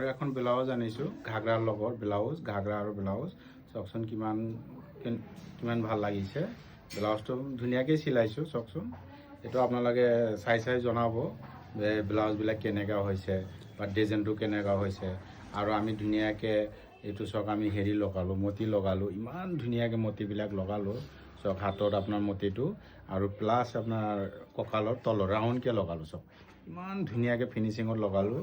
আৰু এখন ব্লাউজ আনিছোঁ ঘাগৰাৰ লগত ঘাগৰা আৰু ব্লাউজ চাওকচোন কিমান ভাল লাগিছে। ব্লাউজটো ধুনীয়াকৈ চিলাইছোঁ চাওকচোন। এইটো আপোনালোকে চাই জনাব যে ব্লাউজবিলাক কেনেকুৱা হৈছে বা ডিজাইনটো কেনেকুৱা হৈছে। আৰু আমি ধুনীয়াকৈ এইটো চাওক আমি হেৰি লগালোঁ, মতি লগালোঁ, ইমান ধুনীয়াকৈ মতিবিলাক লগালোঁ চাওক। হাতত আপোনাৰ মতিটো আৰু প্লাছ আপোনাৰ কঁকালৰ তলত ৰাউণ্ডকৈ লগালোঁ চাওক। ইমান ধুনীয়াকৈ ফিনিচিঙত লগালোঁ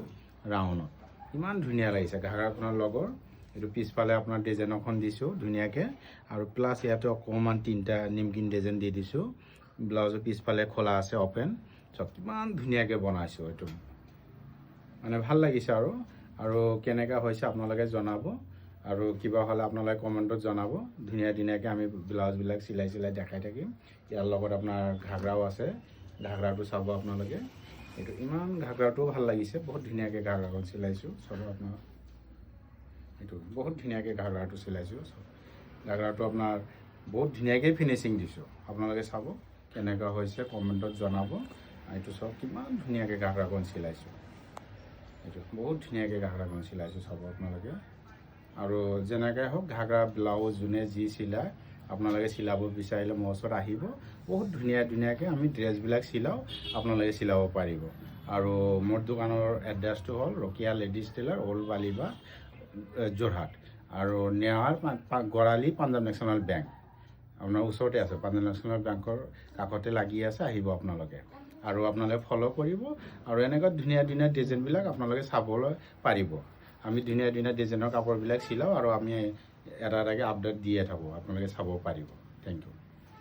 ৰাউণ্ডত, ইমান ধুনীয়া লাগিছে। ঘাগৰাখনৰ লগৰ এইটো পিছফালে আপোনাৰ ডিজাইন এখন দিছোঁ ধুনীয়াকৈ আৰু প্লাছ ইয়াতে অকণমান তিনিটা নিমকিন ডিজাইন দি দিছোঁ। ব্লাউজৰ পিছফালে খোলা আছে অপেন চাওক, কিমান ধুনীয়াকৈ বনাইছোঁ। এইটো মানে ভাল লাগিছে আৰু কেনেকুৱা হৈছে আপোনালোকে জনাব। আৰু কিবা হ'লে আপোনালোকে কমেণ্টত জনাব। ধুনীয়াকৈ আমি ব্লাউজবিলাক চিলাই দেখাই থাকিম। ইয়াৰ লগত আপোনাৰ ঘাগৰাও আছে, ঘাগৰাটো চাব আপোনালোকে। এইটো ইমান ঘাগৰাটোও ভাল লাগিছে, বহুত ধুনীয়াকৈ ঘাগৰাখন চিলাইছোঁ চাব আপোনাৰ। এইটো বহুত ধুনীয়াকৈ ঘাগৰাটো চিলাইছোঁ চাব। ঘাগৰাটো আপোনাৰ বহুত ধুনীয়াকৈ ফিনিচিং দিছোঁ, আপোনালোকে চাব কেনেকুৱা হৈছে কমেণ্টত জনাব। এইটো চাওক কিমান ধুনীয়াকৈ ঘাগৰাখন চিলাইছোঁ। এইটো বহুত ধুনীয়াকৈ ঘাগৰাখন চিলাইছোঁ চাব আপোনালোকে। আৰু যেনেকৈ হওক ঘাগৰা ব্লাউজ যোনে যি চিলায় আপোনালোকে চিলাব বিচাৰিলে মোৰ ওচৰত আহিব। বহুত ধুনীয়াকৈ আমি ড্ৰেছবিলাক চিলাওঁ, আপোনালোকে চিলাব পাৰিব। আৰু মোৰ দোকানৰ এড্ৰেছটো হ'ল ৰকিয়া লেডিজ টেইলাৰ, অল্ড বালিবাগ, যোৰহাট। আৰু নেৱাৰ গড়ালি পাঞ্জাৱ নেশ্যনেল বেংক আপোনাৰ ওচৰতে আছে। পাঞ্জাৱ নেশ্যনেল বেংকৰ কাষতে লাগি আছে, আহিব আপোনালোকে। আৰু আপোনালোকে ফ'ল' কৰিব আৰু এনেকুৱা ধুনীয়া ডিজাইনবিলাক আপোনালোকে চাবলৈ পাৰিব। আমি ধুনীয়া ডিজাইনৰ কাপোৰবিলাক চিলাওঁ আৰু আমি এটাকৈ আপডেট দিয়ে থাকোঁ, আপোনালোকে চাব পাৰিব। Thank U.